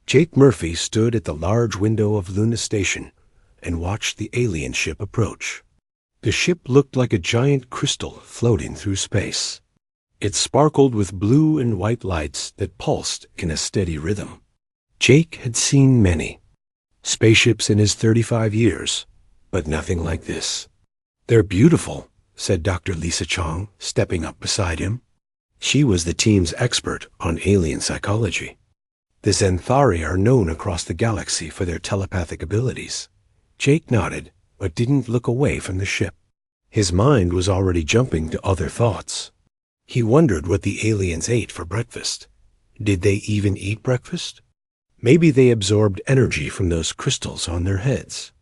Jake Murphy stood at the large window of Luna Station and watched the alien ship approach. The ship looked like a giant crystal floating through space. It sparkled with blue and white lights that pulsed in a steady rhythm. Jake had seen many spaceships in his 35 years, but nothing like this. "They're beautiful," said Dr. Lisa Chong, stepping up beside him. She was the team's expert on alien psychology. The Xanthari are known across the galaxy for their telepathic abilities. Jake nodded, but didn't look away from the ship. His mind was already jumping to other thoughts. He wondered what the aliens ate for breakfast. Did they even eat breakfast? Maybe they absorbed energy from those crystals on their heads.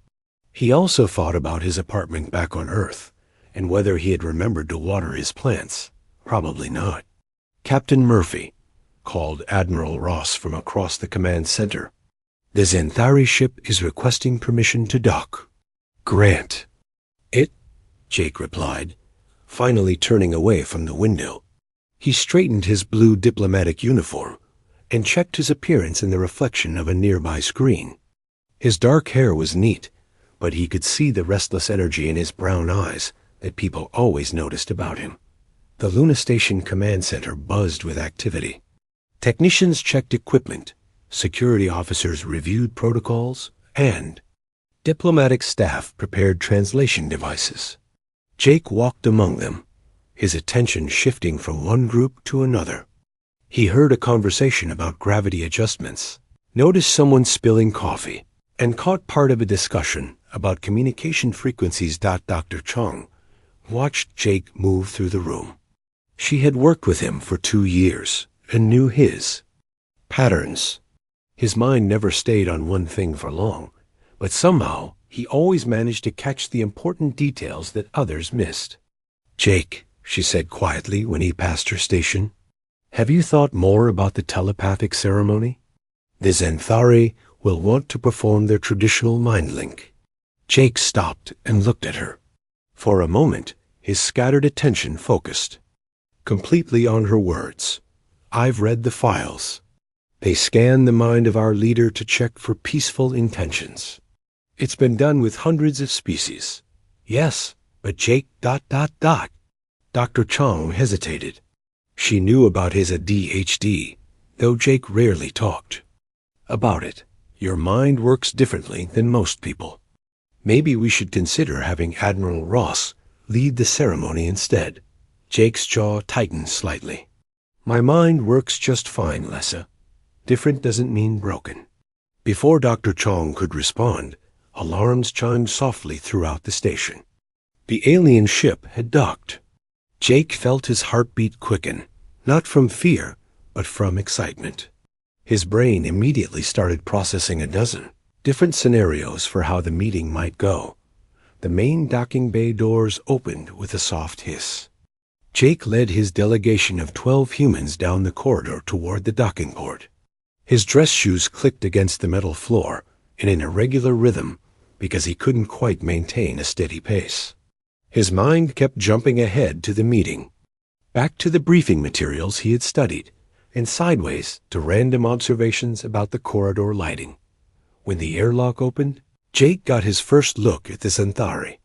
He also thought about his apartment back on Earth, and whether he had remembered to water his plants. Probably not. Captain Murphy called Admiral Ross from across the command center. "The Xanthari ship is requesting permission to dock." "Grant." "It," Jake replied, finally turning away from the window. He straightened his blue diplomatic uniform and checked his appearance in the reflection of a nearby screen. His dark hair was neat, but he could see the restless energy in his brown eyes that people always noticed about him. The Luna Station Command Center buzzed with activity. Technicians checked equipment, security officers reviewed protocols, and diplomatic staff prepared translation devices. Jake walked among them, his attention shifting from one group to another. He heard a conversation about gravity adjustments, noticed someone spilling coffee, and caught part of a discussion about communication frequencies. Dr. Chong watched Jake move through the room. She had worked with him for 2 years and knew his patterns. His mind never stayed on one thing for long, but somehow he always managed to catch the important details that others missed. "Jake," she said quietly when he passed her station, "have you thought more about the telepathic ceremony? The Xanthari will want to perform their traditional mind link." Jake stopped and looked at her. For a moment, his scattered attention focused completely on her words. "I've read the files. They scan the mind of our leader to check for peaceful intentions. It's been done with hundreds of species." "Yes, but Jake... Dr. Chong hesitated. She knew about his ADHD, though Jake rarely talked about it. "Your mind works differently than most people. Maybe we should consider having Admiral Ross lead the ceremony instead." Jake's jaw tightened slightly. "My mind works just fine, Lessa. Different doesn't mean broken." Before Dr. Chong could respond, alarms chimed softly throughout the station. The alien ship had docked. Jake felt his heartbeat quicken, not from fear, but from excitement. His brain immediately started processing a dozen different scenarios for how the meeting might go. The main docking bay doors opened with a soft hiss. Jake led his delegation of 12 humans down the corridor toward the docking port. His dress shoes clicked against the metal floor in an irregular rhythm because he couldn't quite maintain a steady pace. His mind kept jumping ahead to the meeting, back to the briefing materials he had studied, and sideways to random observations about the corridor lighting. When the airlock opened, Jake got his first look at the Xanthari.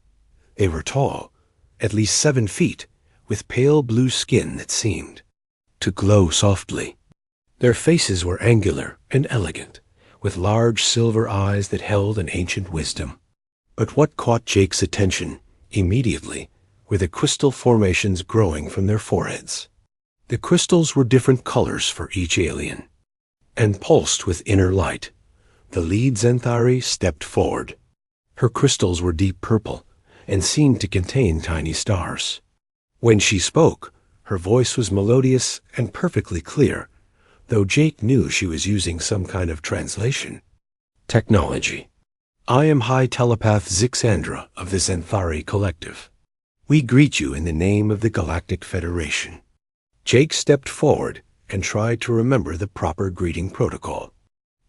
They were tall, at least 7 feet, with pale blue skin that seemed to glow softly. Their faces were angular and elegant, with large silver eyes that held an ancient wisdom. But what caught Jake's attention immediately were the crystal formations growing from their foreheads. The crystals were different colors for each alien, and pulsed with inner light. The lead Xanthari stepped forward. Her crystals were deep purple and seemed to contain tiny stars. When she spoke, her voice was melodious and perfectly clear, though Jake knew she was using some kind of translation technology. "I am High Telepath Zixandra of the Xanthari Collective. We greet you in the name of the Galactic Federation." Jake stepped forward and tried to remember the proper greeting protocol.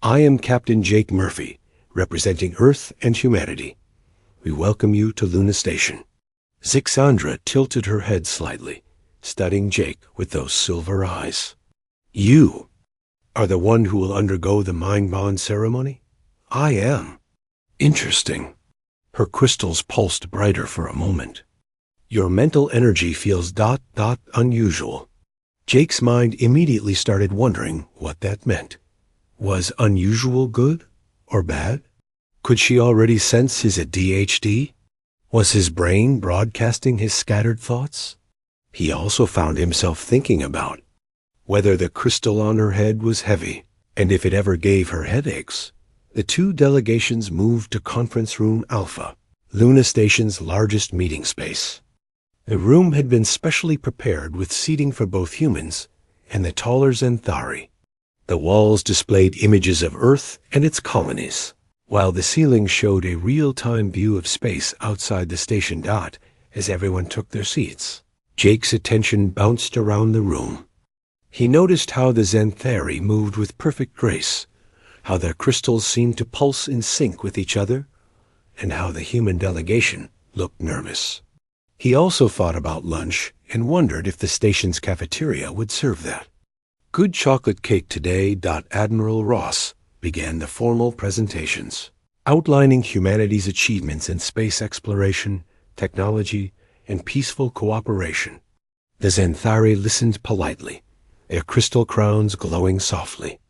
"I am Captain Jake Murphy, representing Earth and humanity. We welcome you to Luna Station." Zixandra tilted her head slightly, studying Jake with those silver eyes. "You." are the one who will undergo the mind bond ceremony? I am. Interesting. Her crystals pulsed brighter for a moment. Your mental energy feels ... unusual. Jake's mind immediately started wondering what that meant. Was unusual good or bad? Could she already sense his ADHD? Was his brain broadcasting his scattered thoughts? He also found himself thinking about whether the crystal on her head was heavy, and if it ever gave her headaches. The two delegations moved to Conference Room Alpha, Luna Station's largest meeting space. The room had been specially prepared with seating for both humans and the taller Xanthari. The walls displayed images of Earth and its colonies, while the ceiling showed a real-time view of space outside the station dot as everyone took their seats. Jake's attention bounced around the room. He noticed how the Xanthari moved with perfect grace, how their crystals seemed to pulse in sync with each other, and how the human delegation looked nervous. He also thought about lunch and wondered if the station's cafeteria would serve that. Good chocolate cake today. Admiral Ross began the formal presentations, outlining humanity's achievements in space exploration, technology, and peaceful cooperation. The Xanthari listened politely, their crystal crowns glowing softly.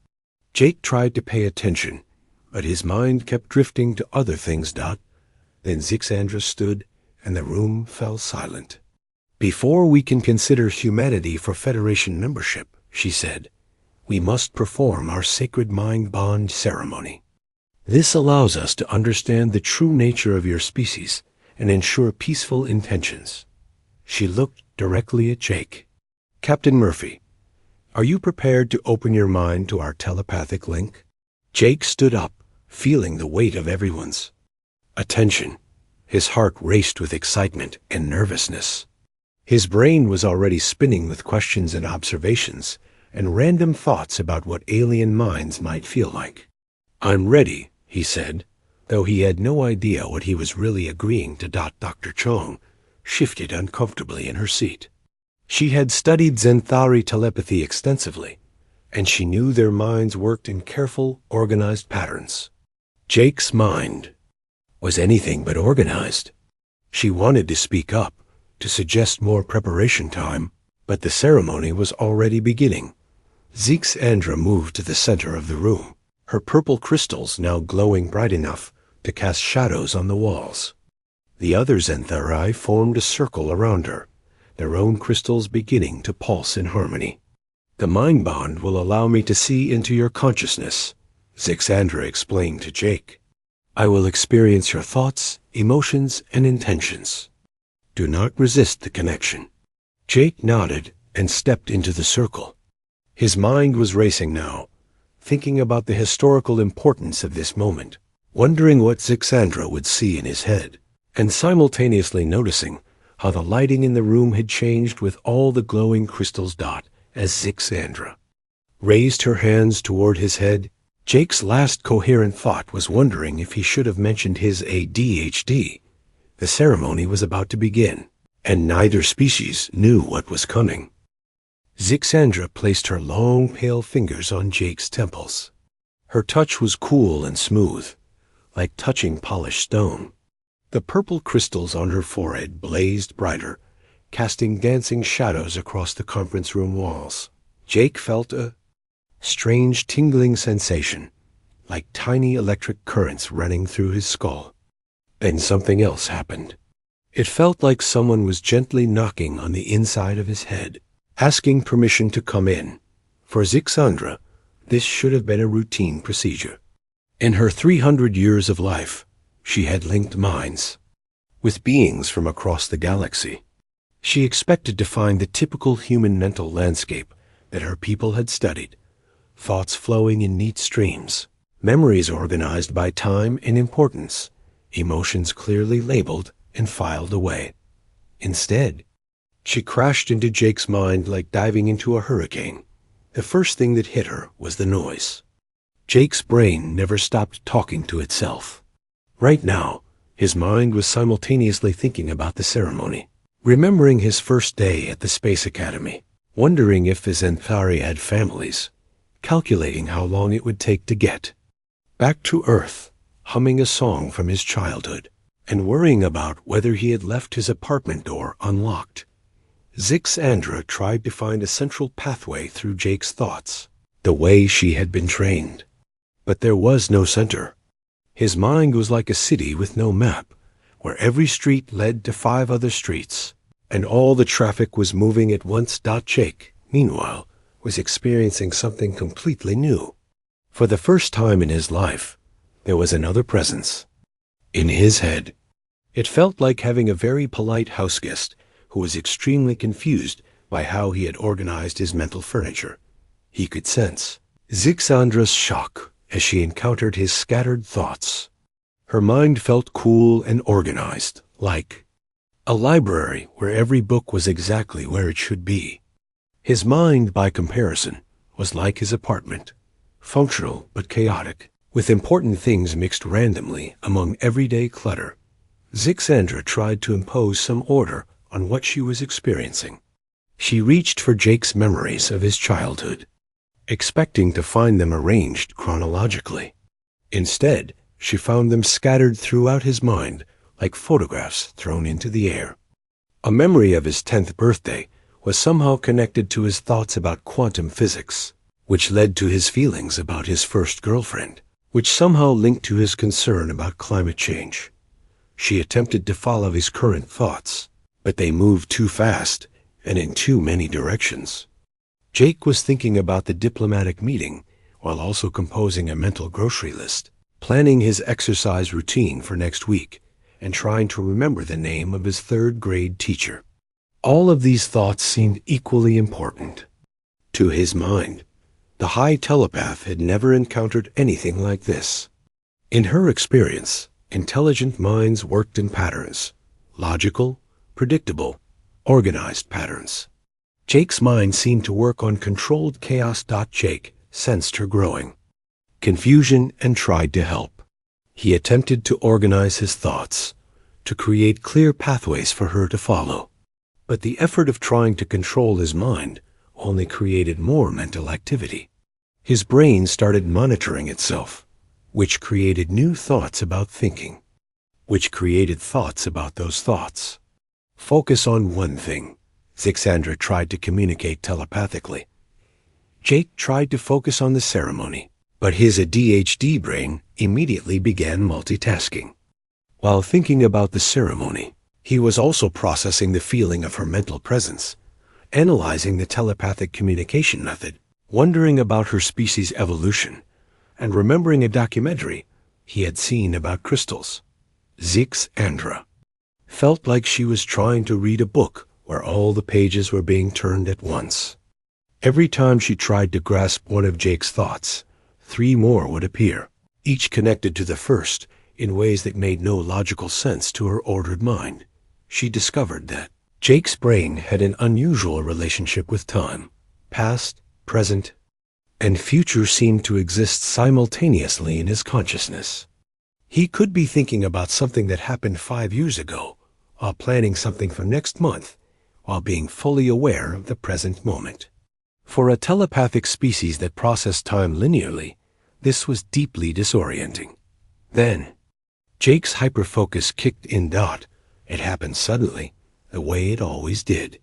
Jake tried to pay attention, but his mind kept drifting to other things. Then Zixandra stood, and the room fell silent. Before we can consider humanity for Federation membership, she said, we must perform our sacred mind bond ceremony. This allows us to understand the true nature of your species and ensure peaceful intentions. She looked directly at Jake. Captain Murphy, are you prepared to open your mind to our telepathic link? Jake stood up, feeling the weight of everyone's attention. His heart raced with excitement and nervousness. His brain was already spinning with questions and observations and random thoughts about what alien minds might feel like. I'm ready, he said, though he had no idea what he was really agreeing to. Dr. Chong shifted uncomfortably in her seat. She had studied Xanthari telepathy extensively, and she knew their minds worked in careful, organized patterns. Jake's mind was anything but organized. She wanted to speak up, to suggest more preparation time, but the ceremony was already beginning. Zixandra moved to the center of the room, her purple crystals now glowing bright enough to cast shadows on the walls. The other Xanthari formed a circle around her, their own crystals beginning to pulse in harmony. The mind bond will allow me to see into your consciousness, Zixandra explained to Jake. I will experience your thoughts, emotions, and intentions. Do not resist the connection. Jake nodded and stepped into the circle. His mind was racing now, thinking about the historical importance of this moment, wondering what Zixandra would see in his head, and simultaneously noticing how the lighting in the room had changed with all the glowing crystals. As Zixandra raised her hands toward his head, Jake's last coherent thought was wondering if he should have mentioned his ADHD. The ceremony was about to begin, and neither species knew what was coming. Zixandra placed her long, pale fingers on Jake's temples. Her touch was cool and smooth, like touching polished stone. The purple crystals on her forehead blazed brighter, casting dancing shadows across the conference room walls. Jake felt a strange tingling sensation, like tiny electric currents running through his skull. Then something else happened. It felt like someone was gently knocking on the inside of his head, asking permission to come in. For Zixandra, this should have been a routine procedure. In her 300 years of life, she had linked minds with beings from across the galaxy. She expected to find the typical human mental landscape that her people had studied, thoughts flowing in neat streams, memories organized by time and importance, emotions clearly labeled and filed away. Instead, she crashed into Jake's mind like diving into a hurricane. The first thing that hit her was the noise. Jake's brain never stopped talking to itself. Right now, his mind was simultaneously thinking about the ceremony, remembering his first day at the Space Academy, wondering if the Xanthari had families, calculating how long it would take to get back to Earth, humming a song from his childhood, and worrying about whether he had left his apartment door unlocked. Zixandra tried to find a central pathway through Jake's thoughts, the way she had been trained. But there was no center. His mind was like a city with no map, where every street led to 5 other streets, and all the traffic was moving at once. Jake, meanwhile, was experiencing something completely new. For the first time in his life, there was another presence in his head. It felt like having a very polite houseguest who was extremely confused by how he had organized his mental furniture. He could sense Zixandra's shock as she encountered his scattered thoughts. Her mind felt cool and organized, like a library where every book was exactly where it should be. His mind, by comparison, was like his apartment, functional but chaotic, with important things mixed randomly among everyday clutter. Zixandra tried to impose some order on what she was experiencing. She reached for Jake's memories of his childhood, expecting to find them arranged chronologically. Instead, she found them scattered throughout his mind like photographs thrown into the air. A memory of his 10th birthday was somehow connected to his thoughts about quantum physics, which led to his feelings about his first girlfriend, which somehow linked to his concern about climate change. She attempted to follow his current thoughts, but they moved too fast and in too many directions. Jake was thinking about the diplomatic meeting while also composing a mental grocery list, planning his exercise routine for next week, and trying to remember the name of his 3rd grade teacher. All of these thoughts seemed equally important. To his mind, the high telepath had never encountered anything like this. In her experience, intelligent minds worked in patterns, logical, predictable, organized patterns. Jake's mind seemed to work on controlled chaos. Jake sensed her growing confusion and tried to help. He attempted to organize his thoughts, to create clear pathways for her to follow. But the effort of trying to control his mind only created more mental activity. His brain started monitoring itself, which created new thoughts about thinking, which created thoughts about those thoughts. Focus on one thing, Zixandra tried to communicate telepathically. Jake tried to focus on the ceremony, but his ADHD brain immediately began multitasking. While thinking about the ceremony, he was also processing the feeling of her mental presence, analyzing the telepathic communication method, wondering about her species' evolution, and remembering a documentary he had seen about crystals. Zixandra felt like she was trying to read a book where all the pages were being turned at once. Every time she tried to grasp one of Jake's thoughts, 3 more would appear, each connected to the first in ways that made no logical sense to her ordered mind. She discovered that Jake's brain had an unusual relationship with time. Past, present, and future seemed to exist simultaneously in his consciousness. He could be thinking about something that happened 5 years ago, while planning something for next month, while being fully aware of the present moment. For a telepathic species that processed time linearly, this was deeply disorienting. Then, Jake's hyperfocus kicked in. It happened suddenly, the way it always did.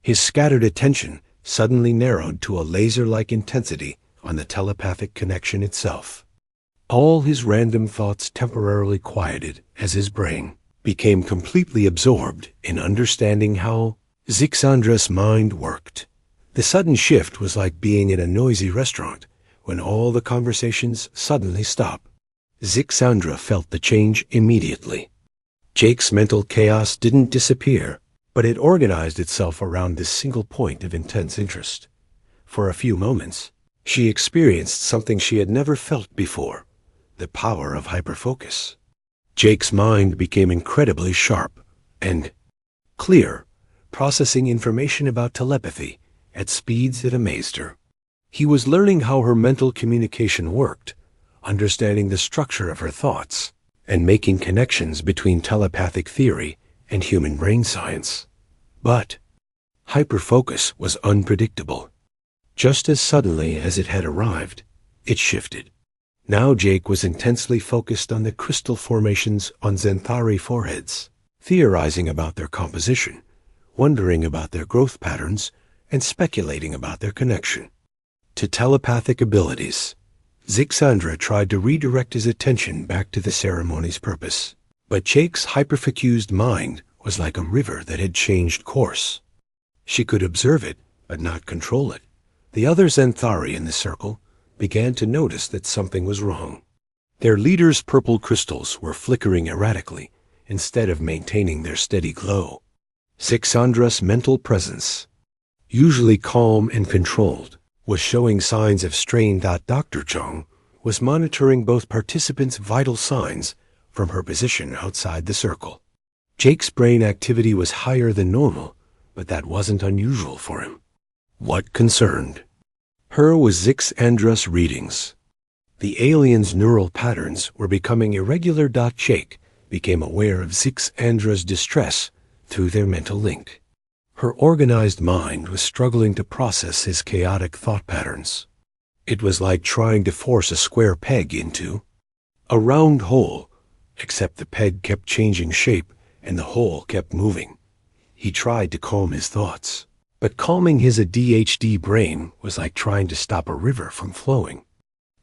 His scattered attention suddenly narrowed to a laser-like intensity on the telepathic connection itself. All his random thoughts temporarily quieted as his brain became completely absorbed in understanding how Zixandra's mind worked. The sudden shift was like being in a noisy restaurant when all the conversations suddenly stop. Zixandra felt the change immediately. Jake's mental chaos didn't disappear, but it organized itself around this single point of intense interest. For a few moments, she experienced something she had never felt before, the power of hyperfocus. Jake's mind became incredibly sharp and clear, processing information about telepathy at speeds that amazed her. He was learning how her mental communication worked, understanding the structure of her thoughts, and making connections between telepathic theory and human brain science. But hyperfocus was unpredictable. Just as suddenly as it had arrived, it shifted. Now Jake was intensely focused on the crystal formations on Xanthari foreheads, theorizing about their composition, wondering about their growth patterns, and speculating about their connection to telepathic abilities. Zixandra tried to redirect his attention back to the ceremony's purpose, but Jake's hyperfocused mind was like a river that had changed course. She could observe it, but not control it. The other Xanthari in the circle began to notice that something was wrong. Their leader's purple crystals were flickering erratically instead of maintaining their steady glow. Zixandra's mental presence, usually calm and controlled, was showing signs of strain. Dr. Chong was monitoring both participants' vital signs from her position outside the circle. Jake's brain activity was higher than normal, but that wasn't unusual for him. What concerned her was Zixandra's readings. The alien's neural patterns were becoming irregular. Jake became aware of Zixandra's distress through their mental link. Her organized mind was struggling to process his chaotic thought patterns. It was like trying to force a square peg into a round hole, except the peg kept changing shape and the hole kept moving. He tried to calm his thoughts, but calming his ADHD brain was like trying to stop a river from flowing.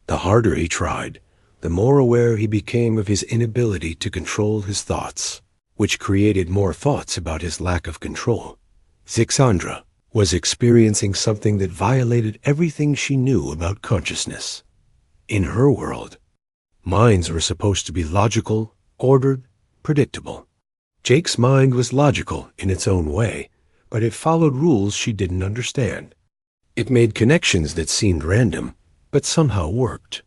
The harder he tried, the more aware he became of his inability to control his thoughts, which created more thoughts about his lack of control. Zixandra was experiencing something that violated everything she knew about consciousness. In her world, minds were supposed to be logical, ordered, predictable. Jake's mind was logical in its own way, but it followed rules she didn't understand. It made connections that seemed random, but somehow worked.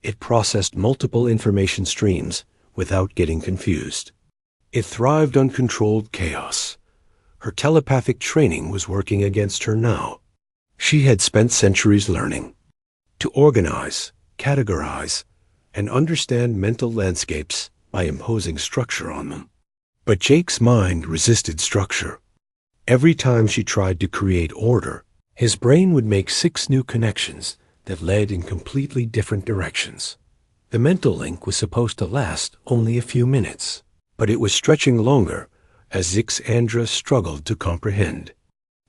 It processed multiple information streams without getting confused. It thrived on controlled chaos. Her telepathic training was working against her now. She had spent centuries learning to organize, categorize, and understand mental landscapes by imposing structure on them. But Jake's mind resisted structure. Every time she tried to create order, his brain would make 6 new connections that led in completely different directions. The mental link was supposed to last only a few minutes, but it was stretching longer as Zixandra struggled to comprehend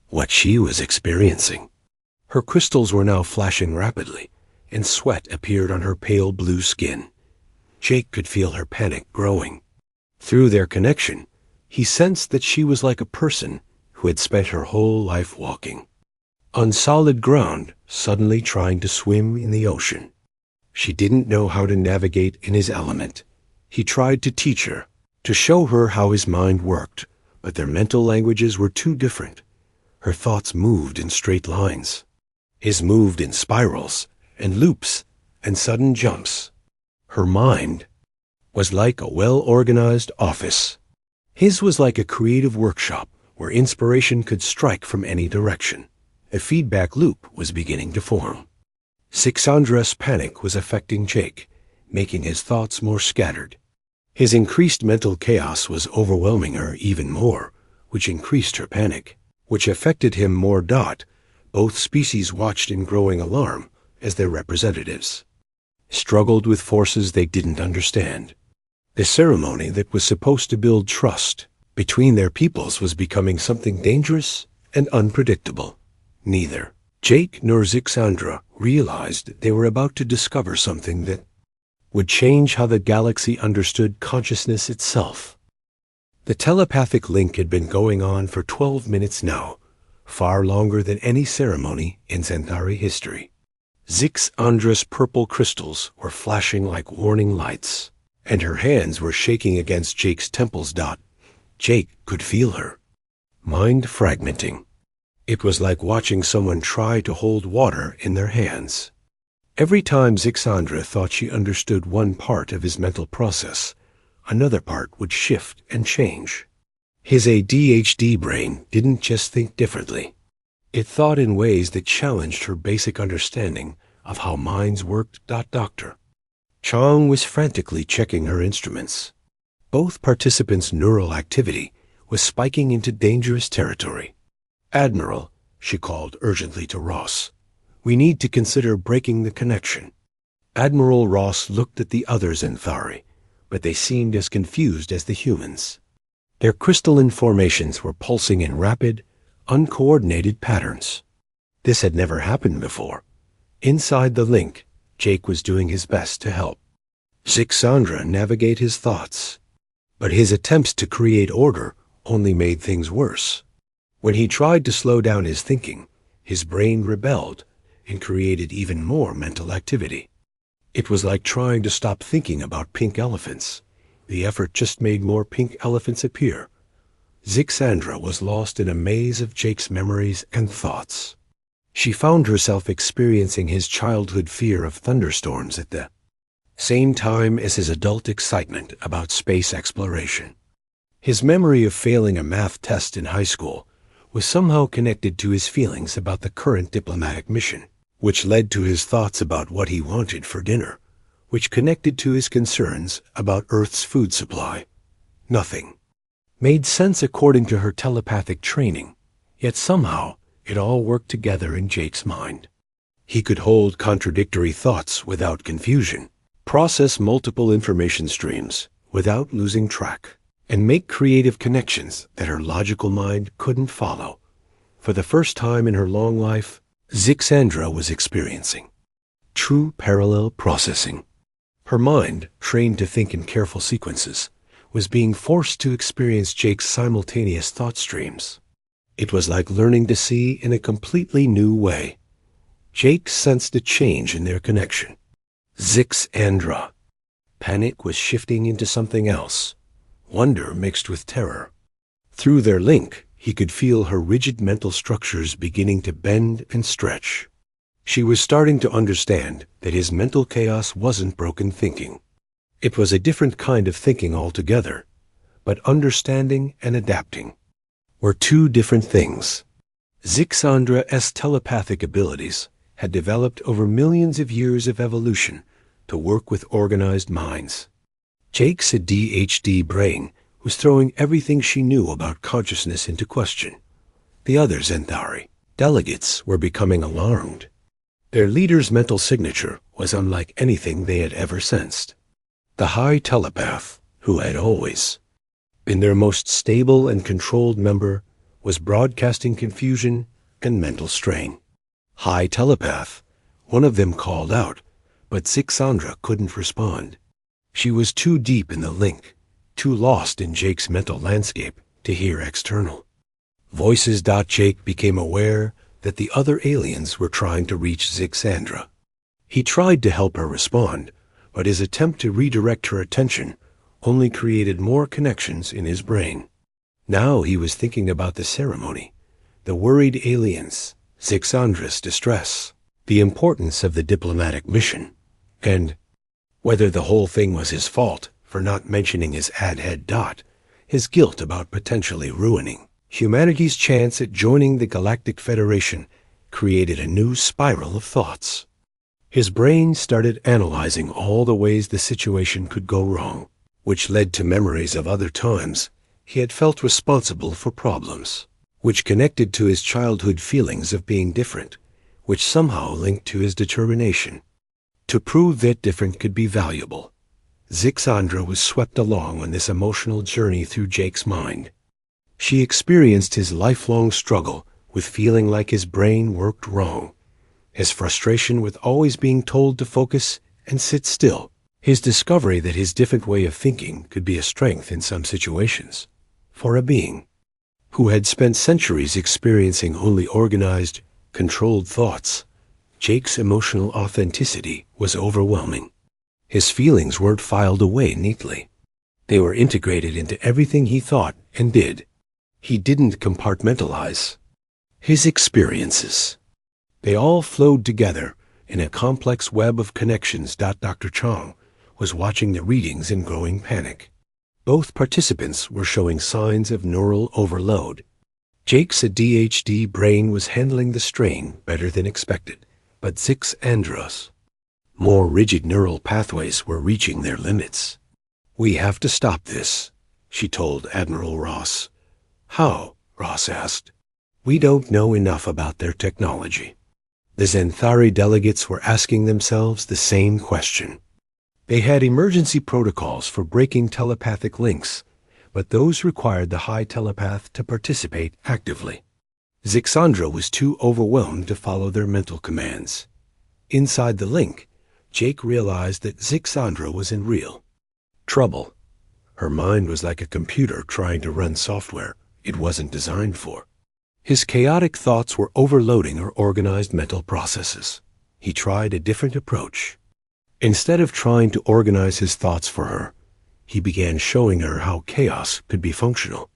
what she was experiencing. Her crystals were now flashing rapidly, and sweat appeared on her pale blue skin. Jake could feel her panic growing. Through their connection, he sensed that she was like a person who had spent her whole life walking on solid ground, suddenly trying to swim in the ocean. She didn't know how to navigate in his element. He tried to teach her, to show her how his mind worked, but their mental languages were too different. Her thoughts moved in straight lines. His moved in spirals and loops and sudden jumps. Her mind was like a well-organized office. His was like a creative workshop where inspiration could strike from any direction. A feedback loop was beginning to form. Zixandra's panic was affecting Jake, making his thoughts more scattered. His increased mental chaos was overwhelming her even more, which increased her panic, which affected him more. Both species watched in growing alarm as their representatives struggled with forces they didn't understand. The ceremony that was supposed to build trust between their peoples was becoming something dangerous and unpredictable. Neither Jake nor Zixandra realized they were about to discover something that would change how the galaxy understood consciousness itself. The telepathic link had been going on for 12 minutes now, far longer than any ceremony in Xanthari history. Zixandra's purple crystals were flashing like warning lights, and her hands were shaking against Jake's temples. Jake could feel her mind fragmenting. It was like watching someone try to hold water in their hands. Every time Zixandra thought she understood one part of his mental process, another part would shift and change. His ADHD brain didn't just think differently. It thought in ways that challenged her basic understanding of how minds worked. Dr. Chong was frantically checking her instruments. Both participants' neural activity was spiking into dangerous territory. "Admiral," she called urgently to Ross, We need to consider breaking the connection. Admiral Ross looked at the others in Thari, but they seemed as confused as the humans. Their crystalline formations were pulsing in rapid, uncoordinated patterns. This had never happened before. Inside the link, Jake was doing his best to help Zixandra navigate his thoughts. But his attempts to create order only made things worse. When he tried to slow down his thinking, his brain rebelled and created even more mental activity. It was like trying to stop thinking about pink elephants. The effort just made more pink elephants appear. Zixandra was lost in a maze of Jake's memories and thoughts. She found herself experiencing his childhood fear of thunderstorms at the same time as his adult excitement about space exploration. His memory of failing a math test in high school was somehow connected to his feelings about the current diplomatic mission, which led to his thoughts about what he wanted for dinner, which connected to his concerns about Earth's food supply. Nothing made sense according to her telepathic training, yet somehow it all worked together in Jake's mind. He could hold contradictory thoughts without confusion, process multiple information streams without losing track, and make creative connections that her logical mind couldn't follow. For the first time in her long life, Zixandra was experiencing true parallel processing. Her mind, trained to think in careful sequences, was being forced to experience Jake's simultaneous thought streams. It was like learning to see in a completely new way. Jake sensed a change in their connection. Zixandra. Panic was shifting into something else, wonder mixed with terror. Through their link, he could feel her rigid mental structures beginning to bend and stretch. She was starting to understand that his mental chaos wasn't broken thinking. It was a different kind of thinking altogether, but understanding and adapting were two different things. Zixandra's telepathic abilities had developed over millions of years of evolution to work with organized minds. Jake's ADHD brain was throwing everything she knew about consciousness into question. The others, Enthari, delegates, were becoming alarmed. Their leader's mental signature was unlike anything they had ever sensed. The high telepath, who had always been their most stable and controlled member, was broadcasting confusion and mental strain. High telepath, one of them called out, but Zixandra couldn't respond. She was too deep in the link, too lost in Jake's mental landscape to hear external voices. Jake became aware that the other aliens were trying to reach Zixandra. He tried to help her respond, but his attempt to redirect her attention only created more connections in his brain. Now he was thinking about the ceremony, the worried aliens, Zixandra's distress, the importance of the diplomatic mission, and whether the whole thing was his fault for not mentioning his ad-head Dot, his guilt about potentially ruining humanity's chance at joining the Galactic Federation created a new spiral of thoughts. His brain started analyzing all the ways the situation could go wrong, which led to memories of other times he had felt responsible for problems, which connected to his childhood feelings of being different, which somehow linked to his determination to prove that different could be valuable. Zixandra was swept along on this emotional journey through Jake's mind. She experienced his lifelong struggle with feeling like his brain worked wrong, his frustration with always being told to focus and sit still, his discovery that his different way of thinking could be a strength in some situations. For a being who had spent centuries experiencing only organized, controlled thoughts, Jake's emotional authenticity was overwhelming. His feelings weren't filed away neatly. They were integrated into everything he thought and did. He didn't compartmentalize his experiences. They all flowed together in a complex web of connections. Dr. Chong was watching the readings in growing panic. Both participants were showing signs of neural overload. Jake's ADHD brain was handling the strain better than expected, but Zixandra's more rigid neural pathways were reaching their limits. "We have to stop this," she told Admiral Ross. "How?" Ross asked. "We don't know enough about their technology. The Xanthari delegates were asking themselves the same question. They had emergency protocols for breaking telepathic links, but those required the high telepath to participate actively. Zixandra was too overwhelmed to follow their mental commands. Inside the link, Jake realized that Zixandra was in real trouble. Her mind was like a computer trying to run software it wasn't designed for. His chaotic thoughts were overloading her organized mental processes. He tried a different approach. Instead of trying to organize his thoughts for her, he began showing her how chaos could be functional.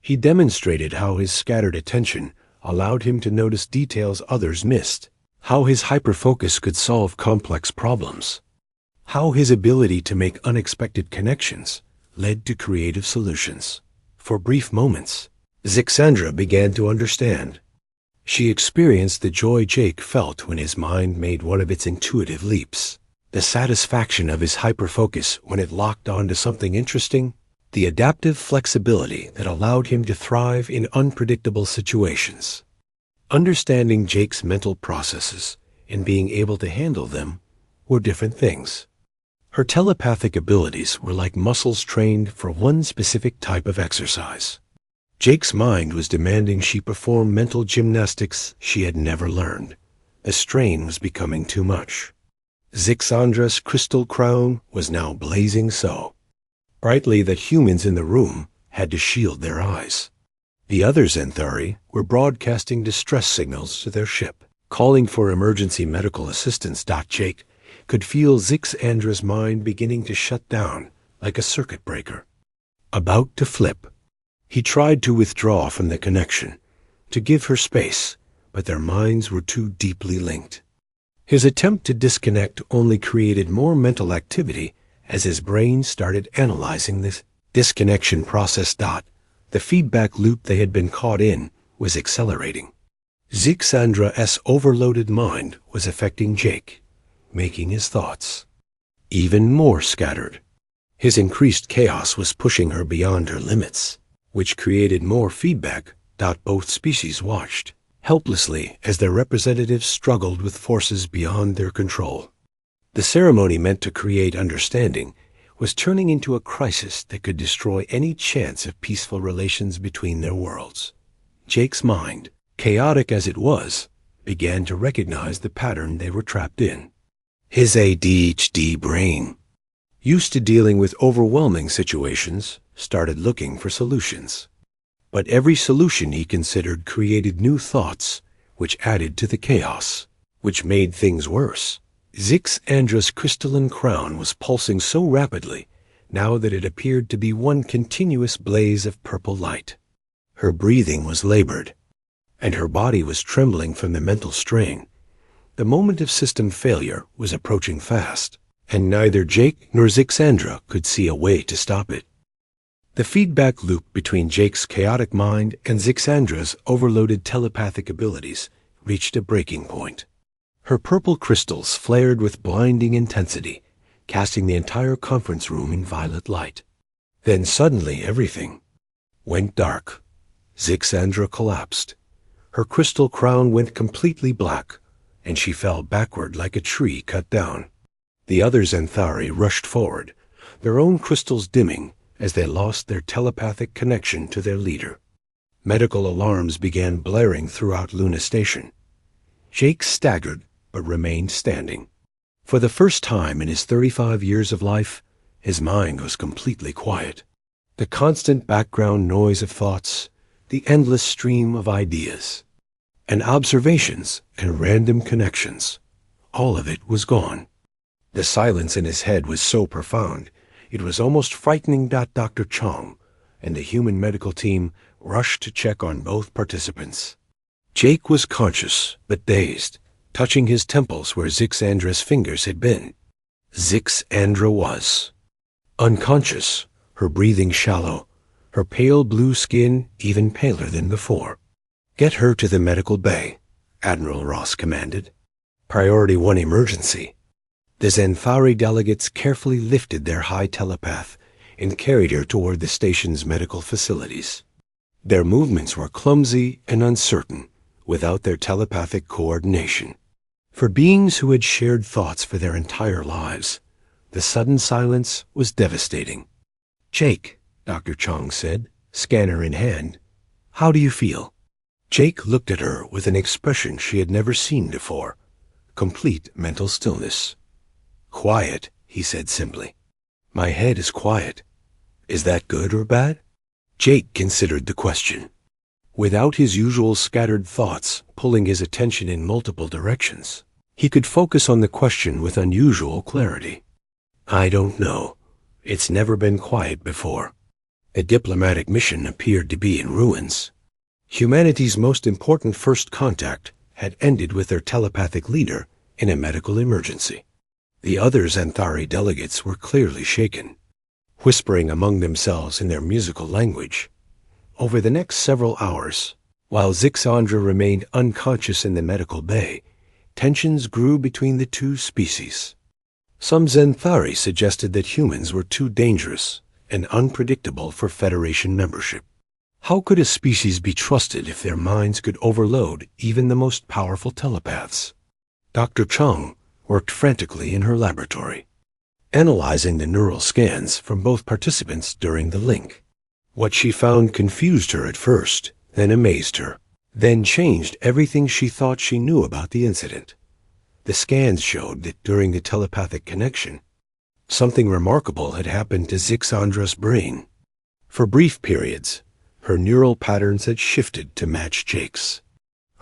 He demonstrated how his scattered attention allowed him to notice details others missed, how his hyperfocus could solve complex problems, how his ability to make unexpected connections led to creative solutions. For brief moments, Zixandra began to understand. She experienced the joy Jake felt when his mind made one of its intuitive leaps, the satisfaction of his hyperfocus when it locked onto something interesting, the adaptive flexibility that allowed him to thrive in unpredictable situations. Understanding Jake's mental processes and being able to handle them were different things. Her telepathic abilities were like muscles trained for one specific type of exercise. Jake's mind was demanding she perform mental gymnastics she had never learned. The strain was becoming too much. Zixandra's crystal crown was now blazing so brightly that humans in the room had to shield their eyes. The other Xanthari were broadcasting distress signals to their ship, calling for emergency medical assistance. Jake could feel Zixandra's mind beginning to shut down like a circuit breaker, about to flip. He tried to withdraw from the connection, to give her space, but their minds were too deeply linked. His attempt to disconnect only created more mental activity as his brain started analyzing this disconnection process. The feedback loop they had been caught in was accelerating. Zixandra's overloaded mind was affecting Jake, making his thoughts even more scattered. His increased chaos was pushing her beyond her limits, which created more feedback. Both species watched helplessly as their representatives struggled with forces beyond their control. The ceremony meant to create understanding was turning into a crisis that could destroy any chance of peaceful relations between their worlds. Jake's mind, chaotic as it was, began to recognize the pattern they were trapped in. His ADHD brain, used to dealing with overwhelming situations, started looking for solutions. But every solution he considered created new thoughts, which added to the chaos, which made things worse. Zixandra's crystalline crown was pulsing so rapidly now that it appeared to be one continuous blaze of purple light. Her breathing was labored, and her body was trembling from the mental strain. The moment of system failure was approaching fast, and neither Jake nor Zixandra could see a way to stop it. The feedback loop between Jake's chaotic mind and Zixandra's overloaded telepathic abilities reached a breaking point. Her purple crystals flared with blinding intensity, casting the entire conference room in violet light. Then suddenly everything went dark. Zixandra collapsed. Her crystal crown went completely black, and she fell backward like a tree cut down. The other Xanthari rushed forward, their own crystals dimming as they lost their telepathic connection to their leader. Medical alarms began blaring throughout Luna Station. Jake staggered but remained standing. For the first time in his 35 years of life, his mind was completely quiet. The constant background noise of thoughts, the endless stream of ideas, and observations and random connections, all of it was gone. The silence in his head was so profound, it was almost frightening. Dr. Chong and the human medical team rushed to check on both participants. Jake was conscious but dazed, touching his temples where Zixandra's fingers had been. Zixandra was unconscious, her breathing shallow, her pale blue skin even paler than before. "Get her to the medical bay," Admiral Ross commanded. "Priority 1 emergency." The Xanthari delegates carefully lifted their high telepath and carried her toward the station's medical facilities. Their movements were clumsy and uncertain without their telepathic coordination. For beings who had shared thoughts for their entire lives, the sudden silence was devastating. "Jake," Dr. Chong said, scanner in hand, "how do you feel?" Jake looked at her with an expression she had never seen before, complete mental stillness. "Quiet," he said simply. "My head is quiet. Is that good or bad?" Jake considered the question. Without his usual scattered thoughts pulling his attention in multiple directions, he could focus on the question with unusual clarity. "I don't know. It's never been quiet before." A diplomatic mission appeared to be in ruins. Humanity's most important first contact had ended with their telepathic leader in a medical emergency. The other Xanthari delegates were clearly shaken, whispering among themselves in their musical language. Over the next several hours, while Zixandra remained unconscious in the medical bay, tensions grew between the two species. Some Xanthari suggested that humans were too dangerous and unpredictable for Federation membership. How could a species be trusted if their minds could overload even the most powerful telepaths? Dr. Chung worked frantically in her laboratory, analyzing the neural scans from both participants during the link. What she found confused her at first, then amazed her, then changed everything she thought she knew about the incident. The scans showed that during the telepathic connection, something remarkable had happened to Zixandra's brain. For brief periods, her neural patterns had shifted to match Jake's.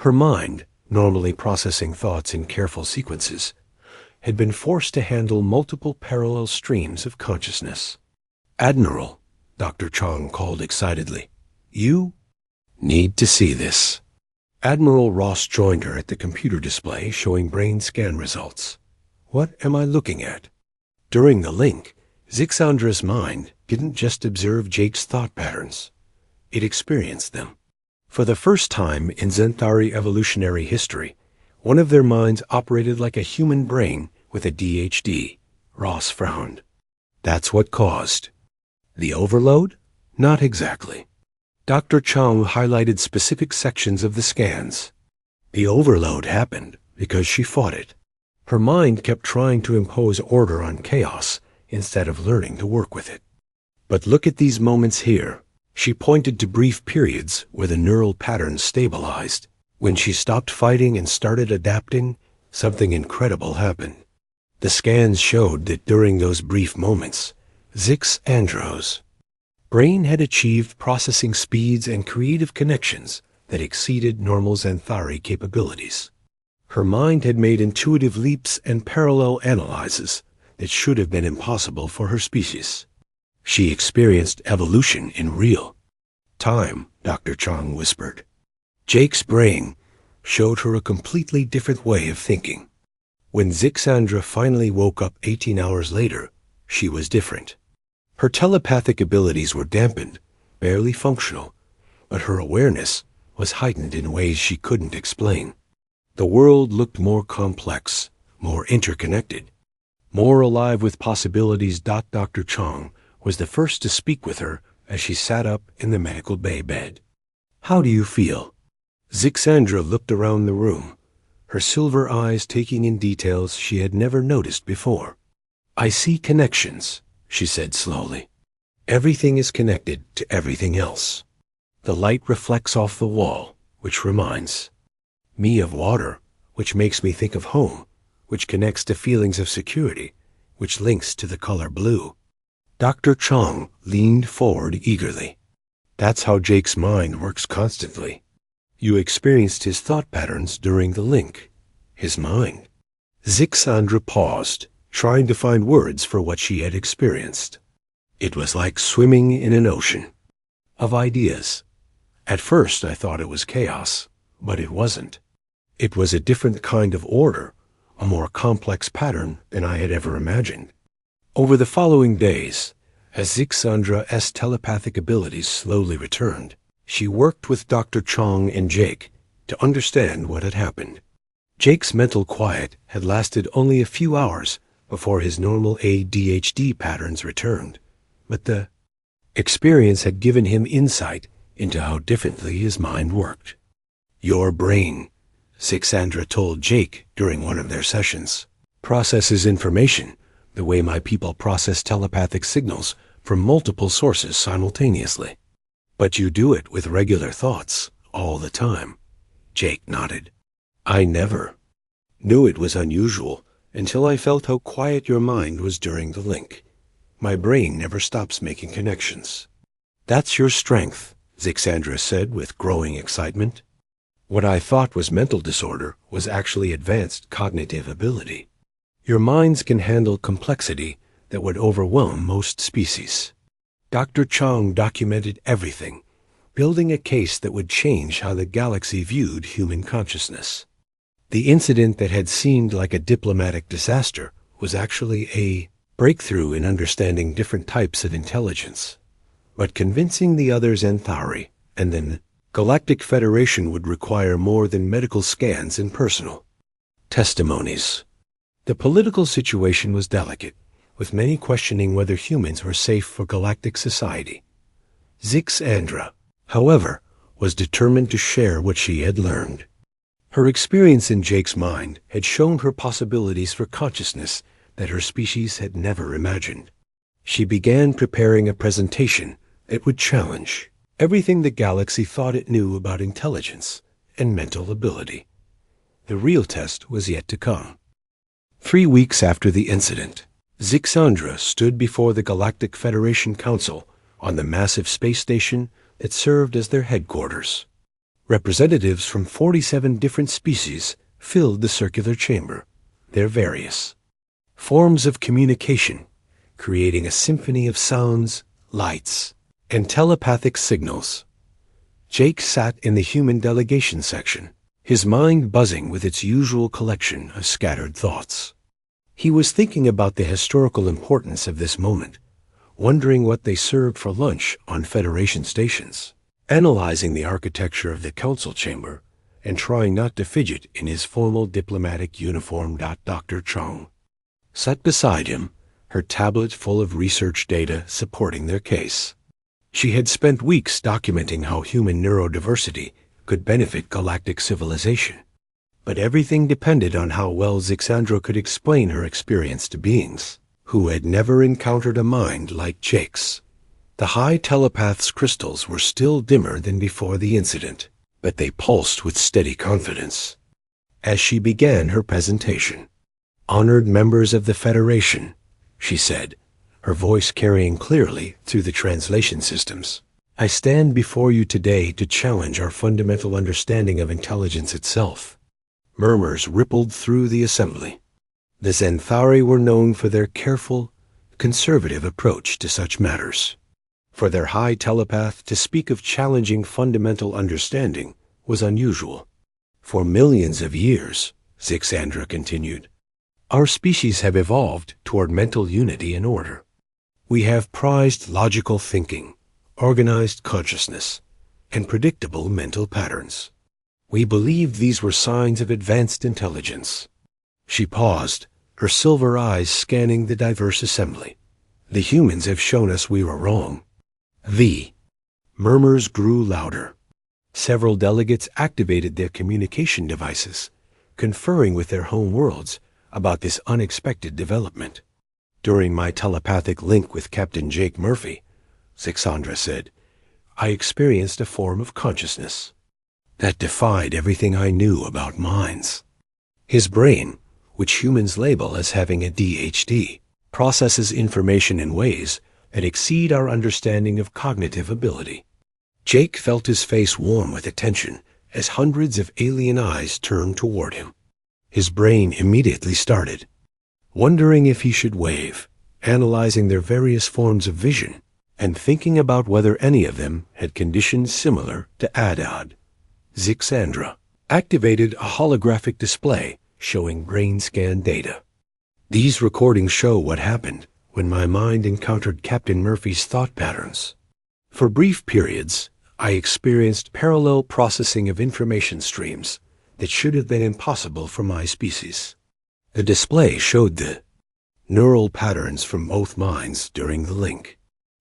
Her mind, normally processing thoughts in careful sequences, had been forced to handle multiple parallel streams of consciousness. "Admiral," Dr. Chong called excitedly, "you need to see this." Admiral Ross joined her at the computer display showing brain scan results. "What am I looking at?" During the link, Zixandra's mind didn't just observe Jake's thought patterns. It experienced them. For the first time in Xanthari evolutionary history, one of their minds operated like a human brain with ADHD. Ross frowned. "That's what caused the overload?" "Not exactly." Dr. Chong highlighted specific sections of the scans. The overload happened because she fought it. Her mind kept trying to impose order on chaos instead of learning to work with it. "But look at these moments here." She pointed to brief periods where the neural patterns stabilized. When she stopped fighting and started adapting, something incredible happened. The scans showed that during those brief moments, Zixandra's brain had achieved processing speeds and creative connections that exceeded normal Xanthari capabilities. Her mind had made intuitive leaps and parallel analyses that should have been impossible for her species. She experienced evolution in real time, Dr. Chong whispered. Jake's brain showed her a completely different way of thinking. When Zixandra finally woke up 18 hours later, she was different. Her telepathic abilities were dampened, barely functional, but her awareness was heightened in ways she couldn't explain. The world looked more complex, more interconnected, more alive with possibilities. Dr. Chong was the first to speak with her as she sat up in the medical bay bed. "How do you feel?" Zixandra looked around the room, her silver eyes taking in details she had never noticed before. "I see connections," she said slowly. "Everything is connected to everything else. The light reflects off the wall, which reminds me of water, which makes me think of home, which connects to feelings of security, which links to the color blue." Dr. Chong leaned forward eagerly. "That's how Jake's mind works constantly. You experienced his thought patterns during the link. His mind." Zixandra paused, trying to find words for what she had experienced. "It was like swimming in an ocean of ideas. At first I thought it was chaos, but it wasn't. It was a different kind of order, a more complex pattern than I had ever imagined." Over the following days, as Zixandra's telepathic abilities slowly returned, she worked with Dr. Chong and Jake to understand what had happened. Jake's mental quiet had lasted only a few hours before his normal ADHD patterns returned, but the experience had given him insight into how differently his mind worked. "Your brain," Zixandra told Jake during one of their sessions. Processes information the way my people process telepathic signals from multiple sources simultaneously. But you do it with regular thoughts all the time. Jake nodded. I never knew it was unusual until I felt how quiet your mind was during the link. My brain never stops making connections. That's your strength, Zixandra said with growing excitement. What I thought was mental disorder was actually advanced cognitive ability. Your minds can handle complexity that would overwhelm most species. Dr. Chang documented everything, building a case that would change how the galaxy viewed human consciousness. The incident that had seemed like a diplomatic disaster was actually a breakthrough in understanding different types of intelligence. But convincing the others Anthari and the Galactic Federation would require more than medical scans and personal testimonies. The political situation was delicate, with many questioning whether humans were safe for galactic society. Zixandra, however, was determined to share what she had learned. Her experience in Jake's mind had shown her possibilities for consciousness that her species had never imagined. She began preparing a presentation that would challenge everything the galaxy thought it knew about intelligence and mental ability. The real test was yet to come. 3 weeks after the incident, Zixandra stood before the Galactic Federation Council on the massive space station that served as their headquarters. Representatives from 47 different species filled the circular chamber, their various forms of communication, creating a symphony of sounds, lights, and telepathic signals. Jake sat in the human delegation section, his mind buzzing with its usual collection of scattered thoughts. He was thinking about the historical importance of this moment, wondering what they served for lunch on Federation stations, analyzing the architecture of the council chamber, and trying not to fidget in his formal diplomatic uniform. Dr. Chang sat beside him, her tablet full of research data supporting their case. She had spent weeks documenting how human neurodiversity could benefit galactic civilization, but everything depended on how well Zixandra could explain her experience to beings who had never encountered a mind like Jake's. The high telepath's crystals were still dimmer than before the incident, but they pulsed with steady confidence. As she began her presentation, "Honored members of the Federation," she said, her voice carrying clearly through the translation systems, "I stand before you today to challenge our fundamental understanding of intelligence itself." Murmurs rippled through the assembly. The Xanthari were known for their careful, conservative approach to such matters. For their high telepath to speak of challenging fundamental understanding was unusual. For millions of years, Zixandra continued, our species have evolved toward mental unity and order. We have prized logical thinking, organized consciousness, and predictable mental patterns. We believed these were signs of advanced intelligence. She paused, her silver eyes scanning the diverse assembly. The humans have shown us we were wrong. The murmurs grew louder. Several delegates activated their communication devices, conferring with their home worlds about this unexpected development. During my telepathic link with Captain Jake Murphy, Zixandra said, I experienced a form of consciousness that defied everything I knew about minds. His brain, which humans label as having ADHD, processes information in ways that exceed our understanding of cognitive ability. Jake felt his face warm with attention as hundreds of alien eyes turned toward him. His brain immediately started, wondering if he should wave, analyzing their various forms of vision, and thinking about whether any of them had conditions similar to Adad. Zixandra activated a holographic display showing brain scan data. These recordings show what happened when my mind encountered Captain Murphy's thought patterns. For brief periods, I experienced parallel processing of information streams that should have been impossible for my species. The display showed the neural patterns from both minds during the link.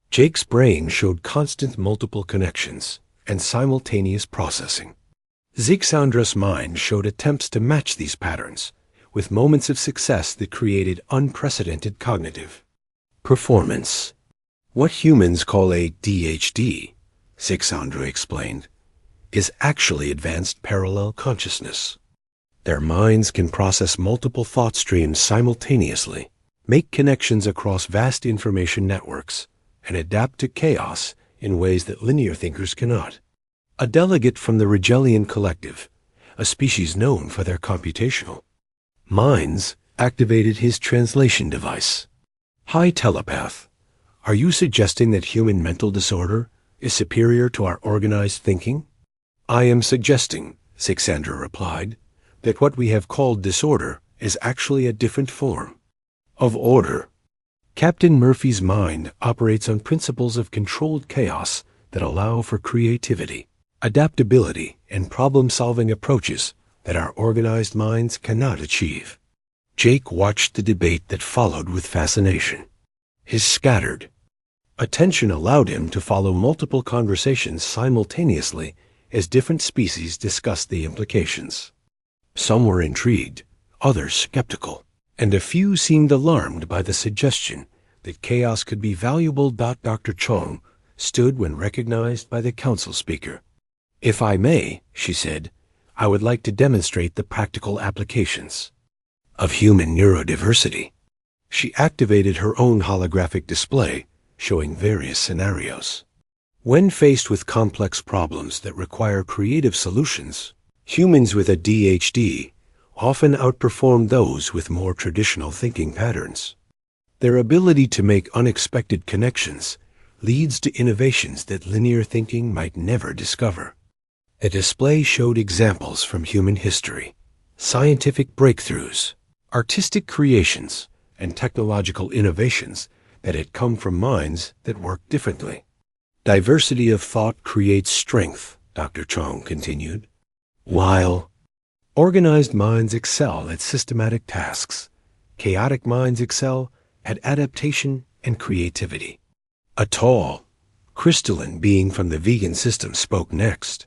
Jake's brain showed constant multiple connections and simultaneous processing. Zixandra's mind showed attempts to match these patterns, with moments of success that created unprecedented cognitive performance. What humans call ADHD, Zixandra explained, is actually advanced parallel consciousness. Their minds can process multiple thought streams simultaneously, make connections across vast information networks, and adapt to chaos in ways that linear thinkers cannot. A delegate from the Rigelian Collective, a species known for their computational minds, activated his translation device. Hi, telepath. Are you suggesting that human mental disorder is superior to our organized thinking? I am suggesting, Zixandra replied, that what we have called disorder is actually a different form of order. Captain Murphy's mind operates on principles of controlled chaos that allow for creativity, adaptability, and problem-solving approaches that our organized minds cannot achieve. Jake watched the debate that followed with fascination. His scattered attention allowed him to follow multiple conversations simultaneously as different species discussed the implications. Some were intrigued, others skeptical, and a few seemed alarmed by the suggestion that chaos could be valuable. Dr. Chong stood when recognized by the council speaker. If I may, she said, I would like to demonstrate the practical applications of human neurodiversity. She activated her own holographic display, showing various scenarios. When faced with complex problems that require creative solutions, humans with ADHD often outperform those with more traditional thinking patterns. Their ability to make unexpected connections leads to innovations that linear thinking might never discover. The display showed examples from human history, scientific breakthroughs, artistic creations, and technological innovations that had come from minds that worked differently. Diversity of thought creates strength, Dr. Chong continued. While organized minds excel at systematic tasks, chaotic minds excel at adaptation and creativity. A tall, crystalline being from the vegan system spoke next.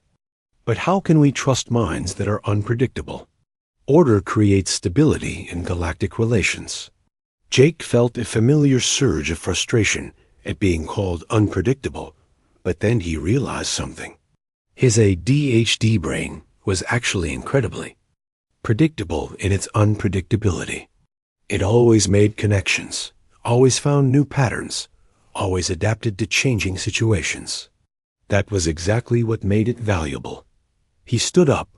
But how can we trust minds that are unpredictable? Order creates stability in galactic relations. Jake felt a familiar surge of frustration at being called unpredictable, but then he realized something. His ADHD brain was actually incredibly predictable in its unpredictability. It always made connections, always found new patterns, always adapted to changing situations. That was exactly what made it valuable. He stood up,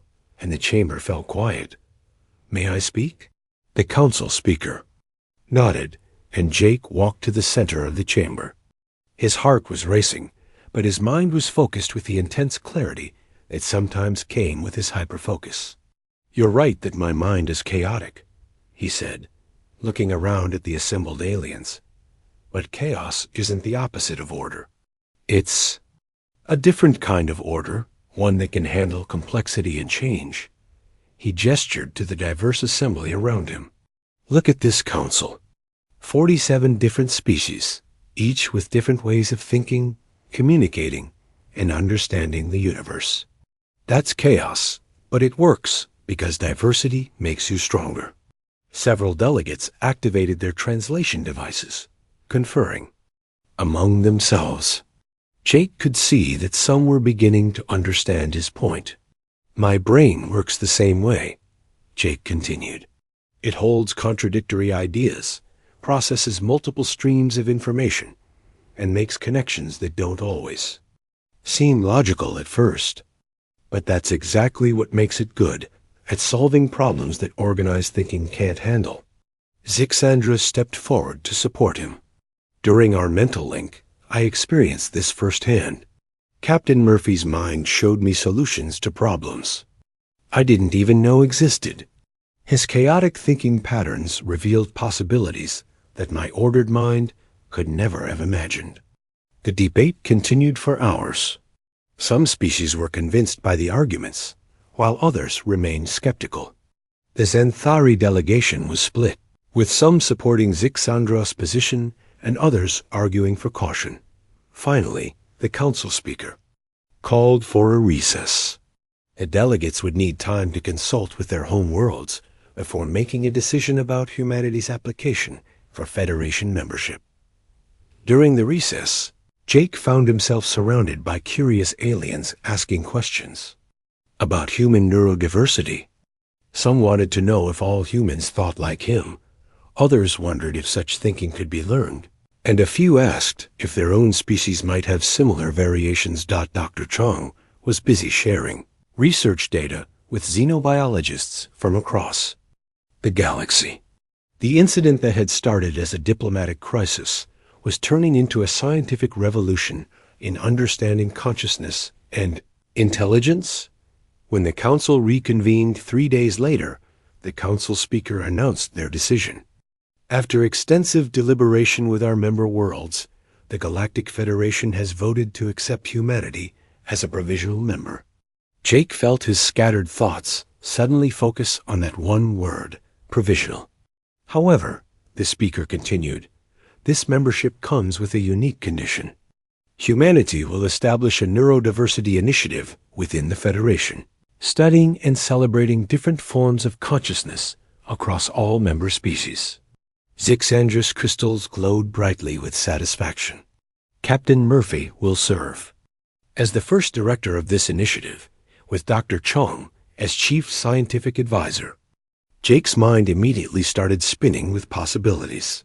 and the chamber fell quiet. May I speak? The council speaker nodded, and Jake walked to the center of the chamber. His heart was racing, but his mind was focused with the intense clarity that sometimes came with his hyperfocus. You're right that my mind is chaotic, he said, looking around at the assembled aliens. But chaos isn't the opposite of order. It's a different kind of order, one that can handle complexity and change. He gestured to the diverse assembly around him. Look at this council. 47 different species, each with different ways of thinking, communicating, and understanding the universe. That's chaos, but it works because diversity makes you stronger. Several delegates activated their translation devices, conferring among themselves. Jake could see that some were beginning to understand his point. My brain works the same way, Jake continued. It holds contradictory ideas, processes multiple streams of information, and makes connections that don't always seem logical at first. But that's exactly what makes it good at solving problems that organized thinking can't handle. Zixandra stepped forward to support him. During our mental link, I experienced this firsthand. Captain Murphy's mind showed me solutions to problems I didn't even know existed. His chaotic thinking patterns revealed possibilities that my ordered mind could never have imagined. The debate continued for hours. Some species were convinced by the arguments, while others remained skeptical. The Xanthari delegation was split, with some supporting Zixandra's position and others arguing for caution. Finally, the council speaker called for a recess. The delegates would need time to consult with their home worlds before making a decision about humanity's application for Federation membership. During the recess, Jake found himself surrounded by curious aliens asking questions about human neurodiversity. Some wanted to know if all humans thought like him. Others wondered if such thinking could be learned. And a few asked if their own species might have similar variations. Dr. Chong was busy sharing research data with xenobiologists from across the galaxy. The incident that had started as a diplomatic crisis was turning into a scientific revolution in understanding consciousness and intelligence. When the council reconvened 3 days later, the council speaker announced their decision. After extensive deliberation with our member worlds, the Galactic Federation has voted to accept humanity as a provisional member. Jake felt his scattered thoughts suddenly focus on that one word, provisional. However, the speaker continued, this membership comes with a unique condition. Humanity will establish a neurodiversity initiative within the Federation, studying and celebrating different forms of consciousness across all member species. Zixandra's crystals glowed brightly with satisfaction. Captain Murphy will serve as the first director of this initiative, with Dr. Chong as chief scientific advisor. Jake's mind immediately started spinning with possibilities.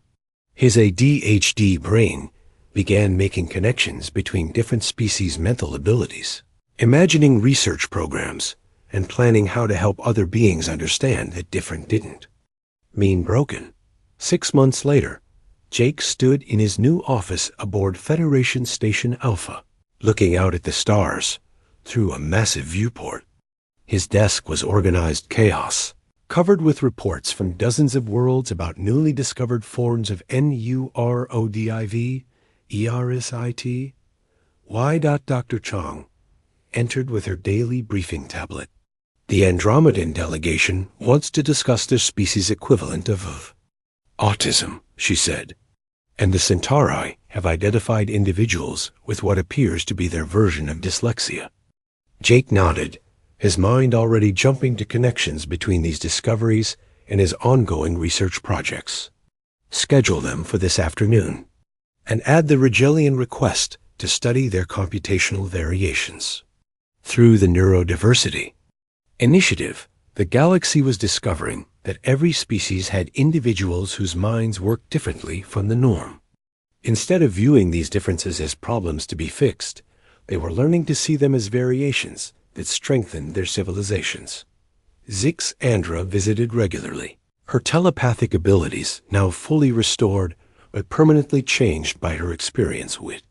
His ADHD brain began making connections between different species' mental abilities, imagining research programs, and planning how to help other beings understand that different didn't mean broken. 6 months later, Jake stood in his new office aboard Federation Station Alpha, looking out at the stars through a massive viewport. His desk was organized chaos, covered with reports from dozens of worlds about newly discovered forms of NURODIV, ERSIT. Y. Dr. Chong entered with her daily briefing tablet. The Andromedan delegation wants to discuss their species equivalent of autism, she said, and the Centauri have identified individuals with what appears to be their version of dyslexia. Jake nodded, his mind already jumping to connections between these discoveries and his ongoing research projects. Schedule them for this afternoon, and add the Rigelian request to study their computational variations. Through the neurodiversity initiative, the galaxy was discovering that every species had individuals whose minds worked differently from the norm. Instead of viewing these differences as problems to be fixed, they were learning to see them as variations that strengthened their civilizations. Zixandra visited regularly, her telepathic abilities now fully restored but permanently changed by her experience with